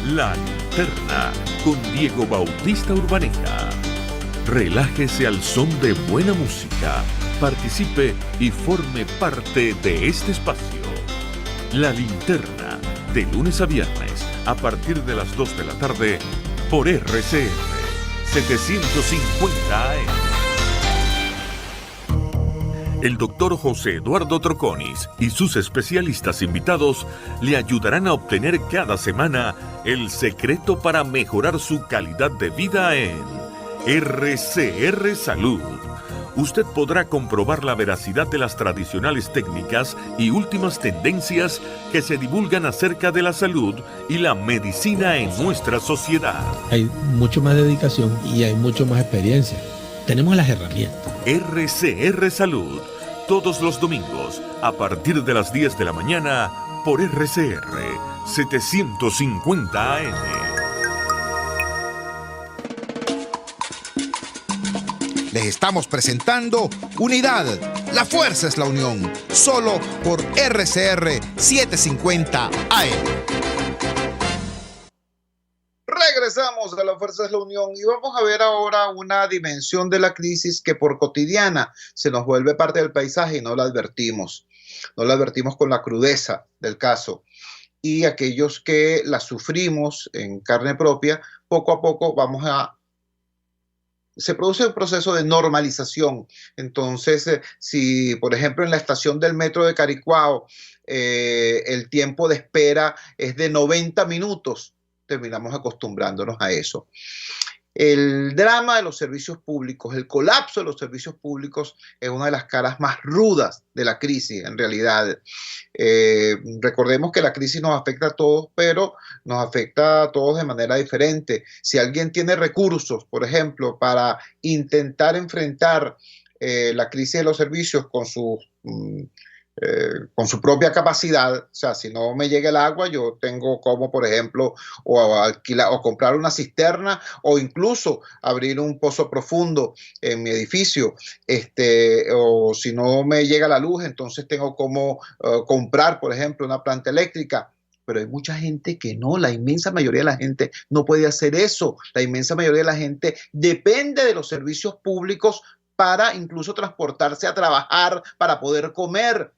La Linterna, con Diego Bautista Urbaneja. Relájese al son de buena música, participe y forme parte de este espacio. La Linterna, de lunes a viernes, a partir de las 2 de la tarde, por RCR 750 AM. El doctor José Eduardo Troconis y sus especialistas invitados le ayudarán a obtener cada semana el secreto para mejorar su calidad de vida en RCR Salud. Usted podrá comprobar la veracidad de las tradicionales técnicas y últimas tendencias que se divulgan acerca de la salud y la medicina en nuestra sociedad. Hay mucho más dedicación y hay mucho más experiencia. Tenemos las herramientas. RCR Salud, todos los domingos, a partir de las 10 de la mañana, por RCR 750 AM. Les estamos presentando Unidad, la fuerza es la unión, solo por RCR 750 AM. Regresamos a La Fuerza es la Unión y vamos a ver ahora una dimensión de la crisis que por cotidiana se nos vuelve parte del paisaje y no la advertimos. No la advertimos con la crudeza del caso. Y aquellos que la sufrimos en carne propia, poco a poco se produce un proceso de normalización. Entonces, si por ejemplo en la estación del metro de Caricuao el tiempo de espera es de 90 minutos, terminamos acostumbrándonos a eso. El drama de los servicios públicos, el colapso de los servicios públicos es una de las caras más rudas de la crisis, en realidad. Recordemos que la crisis nos afecta a todos, pero nos afecta a todos de manera diferente. Si alguien tiene recursos, por ejemplo, para intentar enfrentar la crisis de los servicios con su propia capacidad, o sea, si no me llega el agua, yo tengo como, por ejemplo, o alquilar o comprar una cisterna o incluso abrir un pozo profundo en mi edificio, o si no me llega la luz, entonces tengo como comprar, por ejemplo, una planta eléctrica. Pero hay mucha gente que no, la inmensa mayoría de la gente no puede hacer eso. La inmensa mayoría de la gente depende de los servicios públicos para incluso transportarse a trabajar, para poder comer.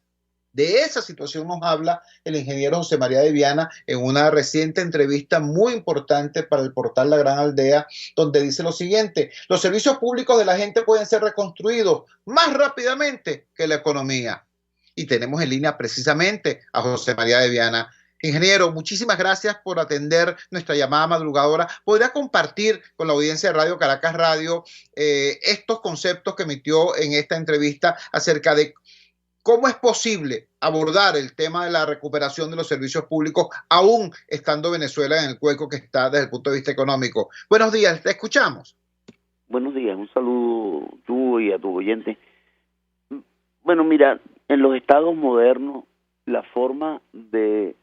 De esa situación nos habla el ingeniero José María de Viana en una reciente entrevista muy importante para el portal La Gran Aldea, donde dice lo siguiente: los servicios públicos de la gente pueden ser reconstruidos más rápidamente que la economía. Y tenemos en línea precisamente a José María de Viana. Ingeniero, muchísimas gracias por atender nuestra llamada madrugadora. ¿Podría compartir con la audiencia de Radio Caracas Radio estos conceptos que emitió en esta entrevista acerca de cómo es posible abordar el tema de la recuperación de los servicios públicos, aún estando Venezuela en el hueco que está desde el punto de vista económico? Buenos días, te escuchamos. Buenos días, un saludo tú y a tu oyente. Bueno, mira, en los estados modernos, la forma de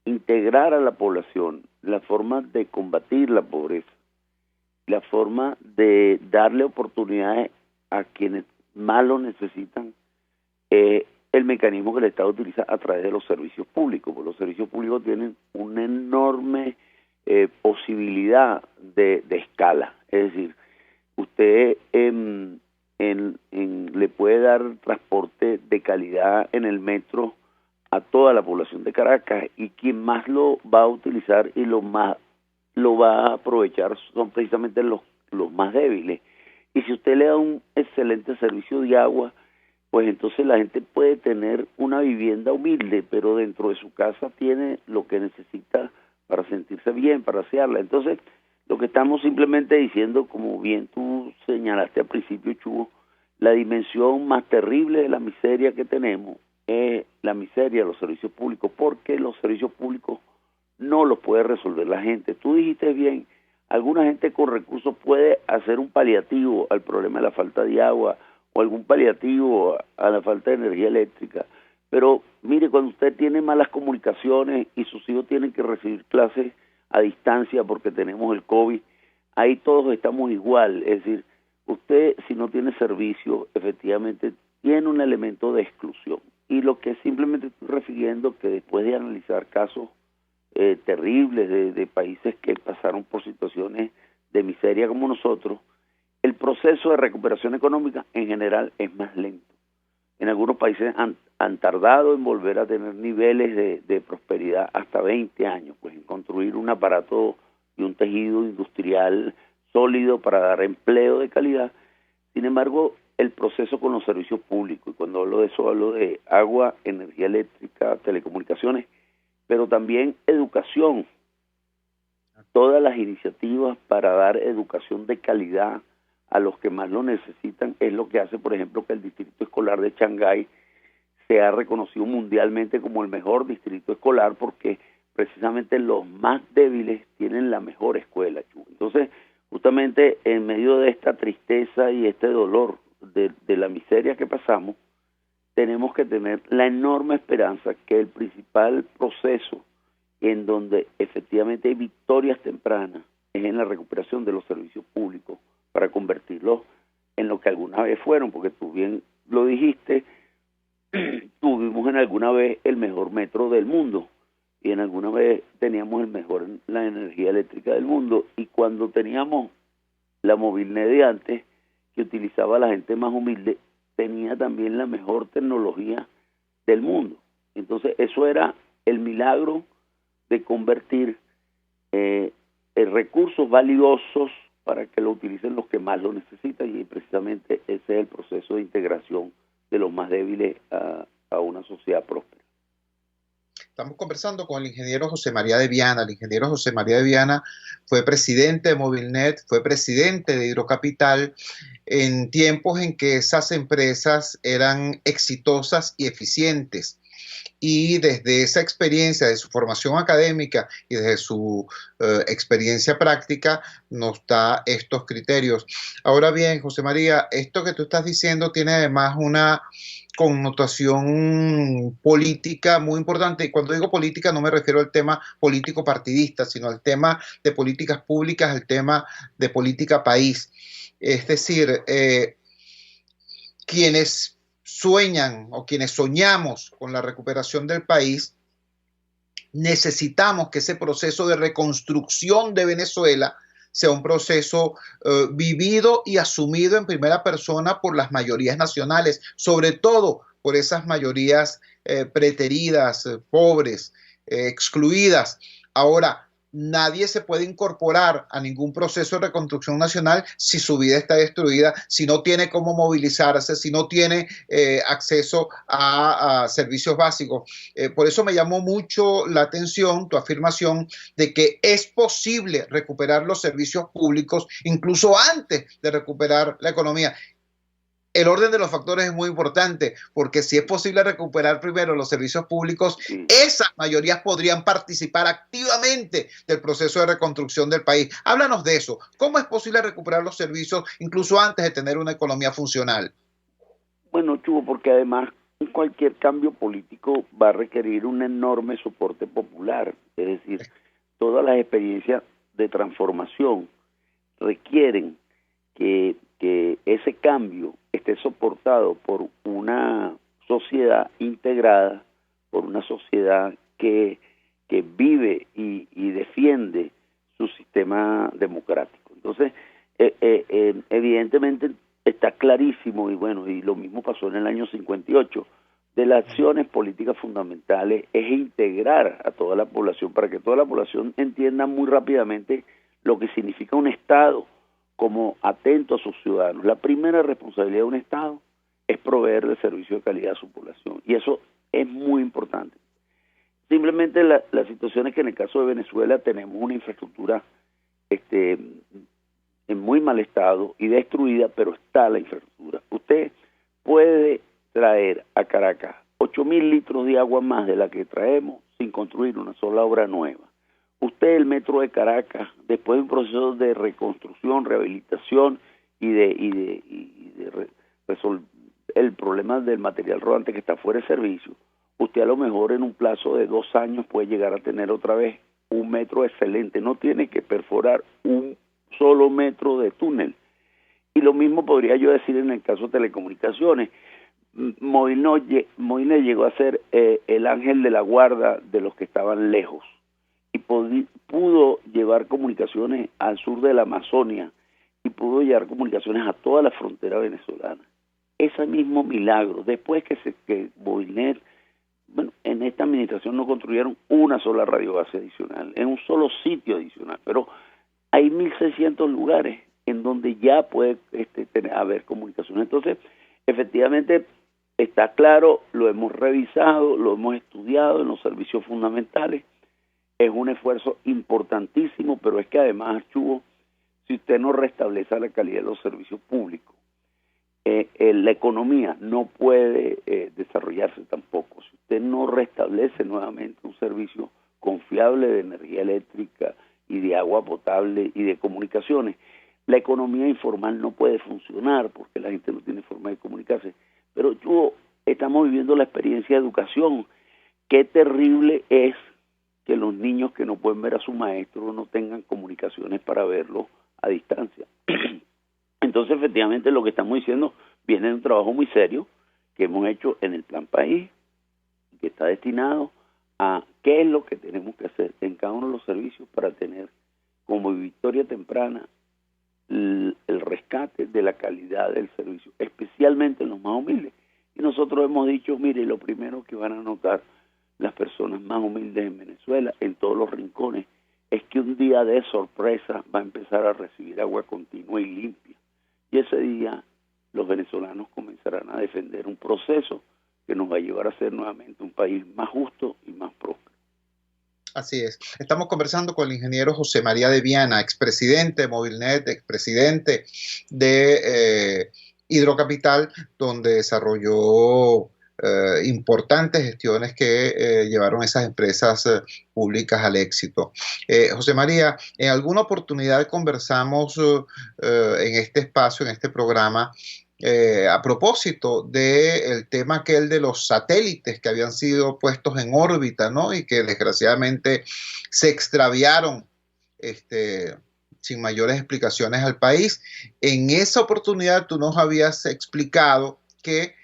integrar a la población, la forma de combatir la pobreza, la forma de darle oportunidades a quienes más lo necesitan, el mecanismo que el Estado utiliza a través de los servicios públicos, porque los servicios públicos tienen una enorme posibilidad de escala. Es decir, usted le puede dar transporte de calidad en el metro a toda la población de Caracas, y quien más lo va a utilizar y lo más lo va a aprovechar son precisamente los más débiles. Y si usted le da un excelente servicio de agua, pues entonces la gente puede tener una vivienda humilde, pero dentro de su casa tiene lo que necesita para sentirse bien, para asearla. Entonces, lo que estamos simplemente diciendo, como bien tú señalaste al principio, Chugo, la dimensión más terrible de la miseria que tenemos es la miseria de los servicios públicos, porque los servicios públicos no los puede resolver la gente. Tú dijiste bien, alguna gente con recursos puede hacer un paliativo al problema de la falta de agua o algún paliativo a la falta de energía eléctrica, pero mire, cuando usted tiene malas comunicaciones y sus hijos tienen que recibir clases a distancia porque tenemos el COVID, ahí todos estamos igual. Es decir, usted, si no tiene servicio, efectivamente tiene un elemento de exclusión. Y lo que simplemente estoy refiriendo, que después de analizar casos terribles de países que pasaron por situaciones de miseria como nosotros, el proceso de recuperación económica en general es más lento. En algunos países han tardado en volver a tener niveles de prosperidad hasta 20 años, pues en construir un aparato y un tejido industrial sólido para dar empleo de calidad. Sin embargo, el proceso con los servicios públicos, y cuando hablo de eso hablo de agua, energía eléctrica, telecomunicaciones, pero también educación. Todas las iniciativas para dar educación de calidad a los que más lo necesitan es lo que hace, por ejemplo, que el Distrito Escolar de Shanghái sea reconocido mundialmente como el mejor distrito escolar, porque precisamente los más débiles tienen la mejor escuela. Entonces, justamente en medio de esta tristeza y este dolor de la miseria que pasamos, tenemos que tener la enorme esperanza que el principal proceso en donde efectivamente hay victorias tempranas es en la recuperación de los servicios públicos para convertirlos en lo que alguna vez fueron, porque tú bien lo dijiste, tuvimos en alguna vez el mejor metro del mundo y en alguna vez teníamos la energía eléctrica del mundo, y cuando teníamos la Movilnet de antes, que utilizaba a la gente más humilde, tenía también la mejor tecnología del mundo. Entonces eso era el milagro de convertir recursos valiosos para que lo utilicen los que más lo necesitan, y precisamente ese es el proceso de integración de los más débiles a una sociedad próspera. Estamos conversando con el ingeniero José María de Viana. El ingeniero José María de Viana fue presidente de Movilnet, fue presidente de Hidrocapital en tiempos en que esas empresas eran exitosas y eficientes. Y desde esa experiencia, de su formación académica y desde su experiencia práctica, nos da estos criterios. Ahora bien, José María, esto que tú estás diciendo tiene además una connotación política muy importante. Y cuando digo política no me refiero al tema político partidista, sino al tema de políticas públicas, al tema de política país. Es decir, quienes sueñan o quienes soñamos con la recuperación del país, necesitamos que ese proceso de reconstrucción de Venezuela sea un proceso vivido y asumido en primera persona por las mayorías nacionales, sobre todo por esas mayorías preteridas, pobres, excluidas. Ahora, nadie se puede incorporar a ningún proceso de reconstrucción nacional si su vida está destruida, si no tiene cómo movilizarse, si no tiene acceso a servicios básicos. Por eso me llamó mucho la atención tu afirmación de que es posible recuperar los servicios públicos incluso antes de recuperar la economía. El orden de los factores es muy importante, porque si es posible recuperar primero los servicios públicos, esas mayorías podrían participar activamente del proceso de reconstrucción del país. Háblanos de eso. ¿Cómo es posible recuperar los servicios incluso antes de tener una economía funcional? Bueno, Chugo, porque además cualquier cambio político va a requerir un enorme soporte popular. Es decir, todas las experiencias de transformación requieren que ese cambio esté soportado por una sociedad integrada, por una sociedad que vive y defiende su sistema democrático. Entonces, evidentemente está clarísimo, y bueno, y lo mismo pasó en el año 58, de las acciones políticas fundamentales es integrar a toda la población para que toda la población entienda muy rápidamente lo que significa un Estado como atento a sus ciudadanos. La primera responsabilidad de un Estado es proveer de servicio de calidad a su población, y eso es muy importante. Simplemente la situación es que en el caso de Venezuela tenemos una infraestructura en muy mal estado y destruida, pero está la infraestructura. Usted puede traer a Caracas 8.000 litros de agua más de la que traemos sin construir una sola obra nueva. Usted, el metro de Caracas, después de un proceso de reconstrucción, rehabilitación y de resolver el problema del material rodante que está fuera de servicio, usted a lo mejor en un plazo de 2 años puede llegar a tener otra vez un metro excelente. No tiene que perforar un solo metro de túnel. Y lo mismo podría yo decir en el caso de telecomunicaciones. Moines llegó a ser el ángel de la guarda de los que estaban lejos y pudo llevar comunicaciones al sur de la Amazonia y pudo llevar comunicaciones a toda la frontera venezolana. Ese mismo milagro, después que Moines, bueno, en esta administración no construyeron una sola radiobase adicional, en un solo sitio adicional, pero hay 1.600 lugares en donde ya puede haber comunicación. Entonces, efectivamente, está claro, lo hemos revisado, lo hemos estudiado en los servicios fundamentales. Es un esfuerzo importantísimo, pero es que además, Archugo, si usted no restablece la calidad de los servicios públicos, la economía no puede desarrollarse tampoco. Si usted no restablece nuevamente un servicio confiable de energía eléctrica y de agua potable y de comunicaciones, la economía informal no puede funcionar porque la gente no tiene forma de comunicarse. Pero estamos viviendo la experiencia de educación. Qué terrible es que los niños que no pueden ver a su maestro no tengan comunicaciones para verlo a distancia. Entonces, efectivamente, lo que estamos diciendo viene de un trabajo muy serio que hemos hecho en el Plan País, que está destinado a qué es lo que tenemos que hacer en cada uno de los servicios para tener como victoria temprana el rescate de la calidad del servicio, especialmente en los más humildes. Y nosotros hemos dicho, mire, lo primero que van a notar las personas más humildes en Venezuela, en todos los rincones, es que un día de sorpresa va a empezar a recibir agua continua y limpia. Y ese día los venezolanos comenzarán a defender un proceso que nos va a llevar a ser nuevamente un país más justo y más próspero. Así es. Estamos conversando con el ingeniero José María de Viana, expresidente de Movilnet, expresidente de Hidrocapital, donde desarrolló importantes gestiones que llevaron esas empresas públicas al éxito. José María, en alguna oportunidad conversamos en este espacio, en este programa, a propósito del tema aquel de los satélites que habían sido puestos en órbita, ¿no? Y que desgraciadamente se extraviaron sin mayores explicaciones al país. En esa oportunidad tú nos habías explicado que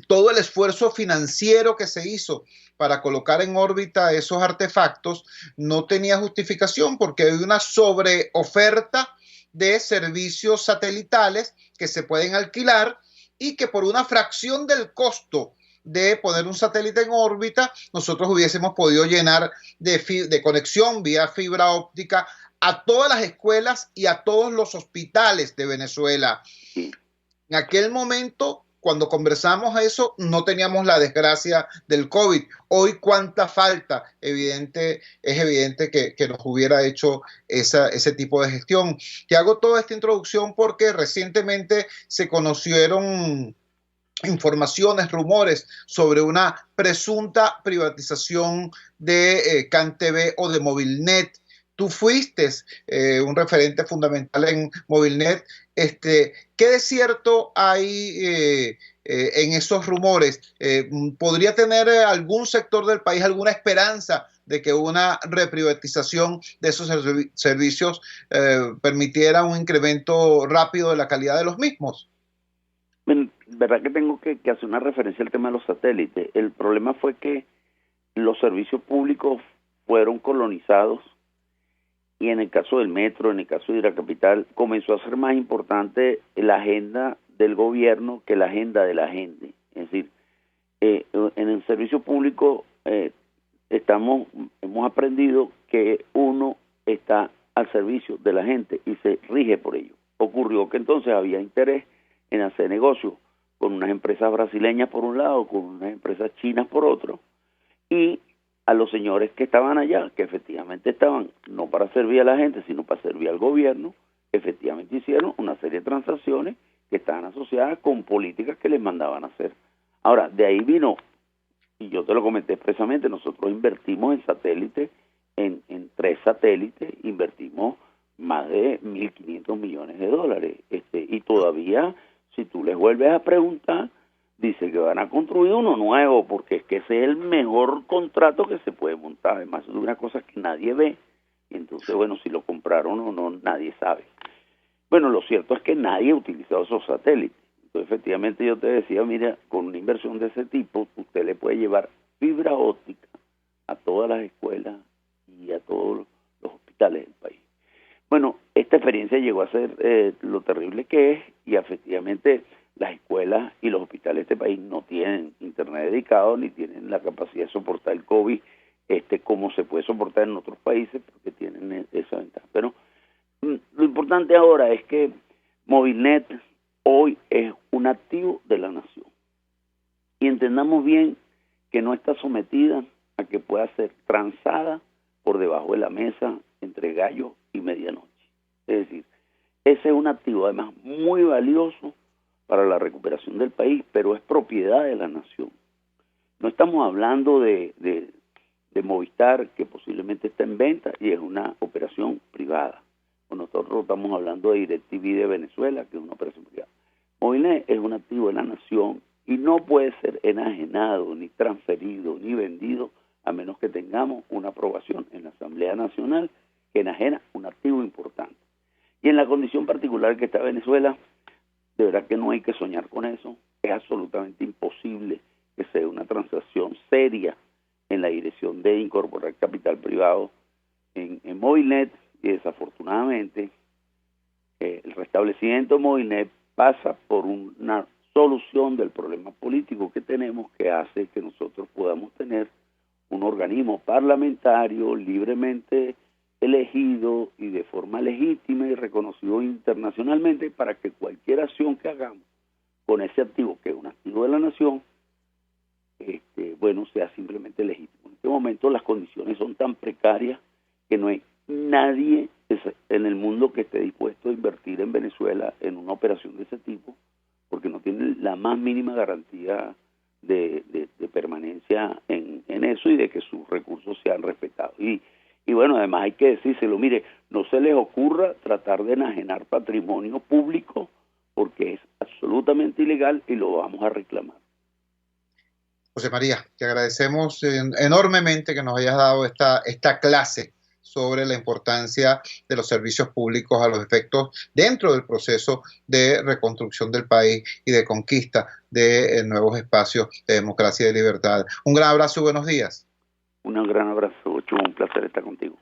todo el esfuerzo financiero que se hizo para colocar en órbita esos artefactos no tenía justificación porque hay una sobreoferta de servicios satelitales que se pueden alquilar y que por una fracción del costo de poner un satélite en órbita, nosotros hubiésemos podido llenar de conexión vía fibra óptica a todas las escuelas y a todos los hospitales de Venezuela. En aquel momento, cuando conversamos eso, no teníamos la desgracia del COVID. Hoy, cuánta falta es evidente que nos hubiera hecho ese tipo de gestión. Te hago toda esta introducción porque recientemente se conocieron informaciones, rumores sobre una presunta privatización de CanTV o de Movilnet. Tú fuiste un referente fundamental en Movilnet. ¿Qué de cierto hay en esos rumores? ¿Podría tener algún sector del país alguna esperanza de que una reprivatización de esos servicios permitiera un incremento rápido de la calidad de los mismos? Bueno, verdad que tengo que hacer una referencia al tema de los satélites. El problema fue que los servicios públicos fueron colonizados. Y en el caso del metro, en el caso de Hidrocapital, comenzó a ser más importante la agenda del gobierno que la agenda de la gente. Es decir, en el servicio público hemos aprendido que uno está al servicio de la gente y se rige por ello. Ocurrió que entonces había interés en hacer negocio con unas empresas brasileñas por un lado, con unas empresas chinas por otro, y a los señores que estaban allá, que efectivamente estaban no para servir a la gente, sino para servir al gobierno, efectivamente hicieron una serie de transacciones que estaban asociadas con políticas que les mandaban a hacer. Ahora, de ahí vino, y yo te lo comenté expresamente, nosotros invertimos en satélites, en 3 satélites, invertimos más de 1.500 millones de dólares. Y todavía, si tú les vuelves a preguntar, dice que van a construir uno nuevo, porque es que ese es el mejor contrato que se puede montar. Además, es una cosa que nadie ve. Y entonces, bueno, si lo compraron o no, nadie sabe. Bueno, lo cierto es que nadie ha utilizado esos satélites. Entonces, efectivamente, yo te decía, mira, con una inversión de ese tipo, usted le puede llevar fibra óptica a todas las escuelas y a todos los hospitales del país. Bueno, esta experiencia llegó a ser lo terrible que es, y efectivamente las escuelas y los hospitales de este país no tienen internet dedicado ni tienen la capacidad de soportar el COVID como se puede soportar en otros países, porque tienen esa ventaja. Pero lo importante ahora es que Movilnet hoy es un activo de la nación, y entendamos bien que no está sometida a que pueda ser transada por debajo de la mesa entre gallo y medianoche. Es decir, ese es un activo además muy valioso para la recuperación del país, pero es propiedad de la nación. No estamos hablando de Movistar, que posiblemente está en venta y es una operación privada. Nosotros estamos hablando de DirecTV de Venezuela, que es una operación privada. Movilnet es un activo de la nación y no puede ser enajenado, ni transferido, ni vendido, a menos que tengamos una aprobación en la Asamblea Nacional que enajena un activo importante. Y en la condición particular que está Venezuela, de verdad que no hay que soñar con eso. Es absolutamente imposible que sea una transacción seria en la dirección de incorporar capital privado en Movilnet, y desafortunadamente el restablecimiento de Movilnet pasa por una solución del problema político que tenemos, que hace que nosotros podamos tener un organismo parlamentario libremente elegido y de forma legítima y reconocido internacionalmente, para que cualquier acción que hagamos con ese activo, que es un activo de la nación, sea simplemente legítimo. En este momento las condiciones son tan precarias que no hay nadie en el mundo que esté dispuesto a invertir en Venezuela en una operación de ese tipo, porque no tiene la más mínima garantía de permanencia en eso y de que sus recursos sean respetados. Y bueno, además hay que decírselo, mire, no se les ocurra tratar de enajenar patrimonio público, porque es absolutamente ilegal y lo vamos a reclamar. José María, te agradecemos enormemente que nos hayas dado esta clase sobre la importancia de los servicios públicos a los efectos dentro del proceso de reconstrucción del país y de conquista de nuevos espacios de democracia y de libertad. Un gran abrazo y buenos días. Un gran abrazo, Chu, un placer estar contigo.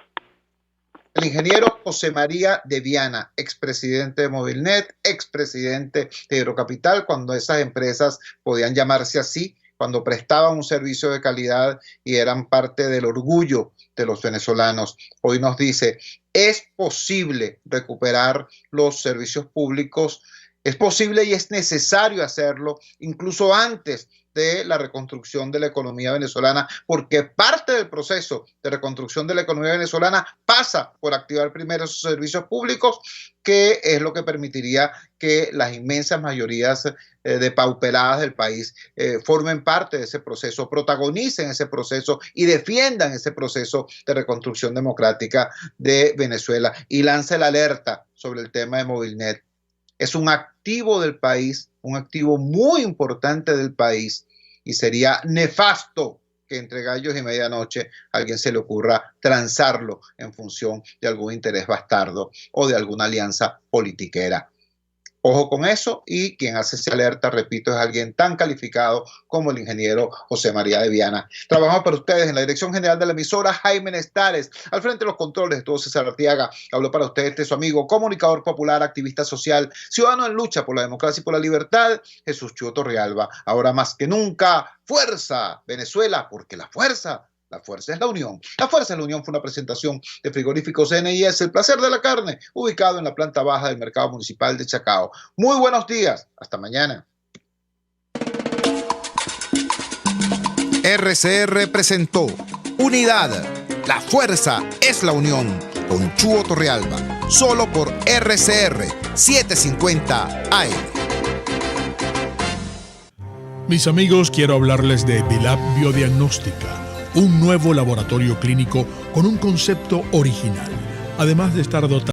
El ingeniero José María de Viana, expresidente de Movilnet, expresidente de Hidrocapital, cuando esas empresas podían llamarse así, cuando prestaban un servicio de calidad y eran parte del orgullo de los venezolanos. Hoy nos dice, es posible recuperar los servicios públicos, es posible y es necesario hacerlo incluso antes de la reconstrucción de la economía venezolana, porque parte del proceso de reconstrucción de la economía venezolana pasa por activar primero esos servicios públicos, que es lo que permitiría que las inmensas mayorías depauperadas del país formen parte de ese proceso, protagonicen ese proceso y defiendan ese proceso de reconstrucción democrática de Venezuela. Y lance la alerta sobre el tema de Movilnet. Es un activo del país, un activo muy importante del país, y sería nefasto que entre gallos y medianoche a alguien se le ocurra transarlo en función de algún interés bastardo o de alguna alianza politiquera. Ojo con eso, y quien hace esa alerta, repito, es alguien tan calificado como el ingeniero José María de Viana. Trabajamos para ustedes en la dirección general de la emisora, Jaime Nestales. Al frente de los controles estuvo César Arteaga. Habló para ustedes su amigo, comunicador popular, activista social, ciudadano en lucha por la democracia y por la libertad, Jesús Chuo Torrealba. Ahora más que nunca, fuerza Venezuela, porque la fuerza es la unión. La fuerza es la unión fue una presentación de Frigoríficos NIS, el placer de la carne, ubicado en la planta baja del Mercado Municipal de Chacao. Muy buenos días. Hasta mañana. RCR presentó Unidad. La fuerza es la unión. Con Chuo Torrealba. Solo por RCR 750 AM. Mis amigos, quiero hablarles de Bilab Biodiagnóstica, un nuevo laboratorio clínico con un concepto original. Además de estar dotado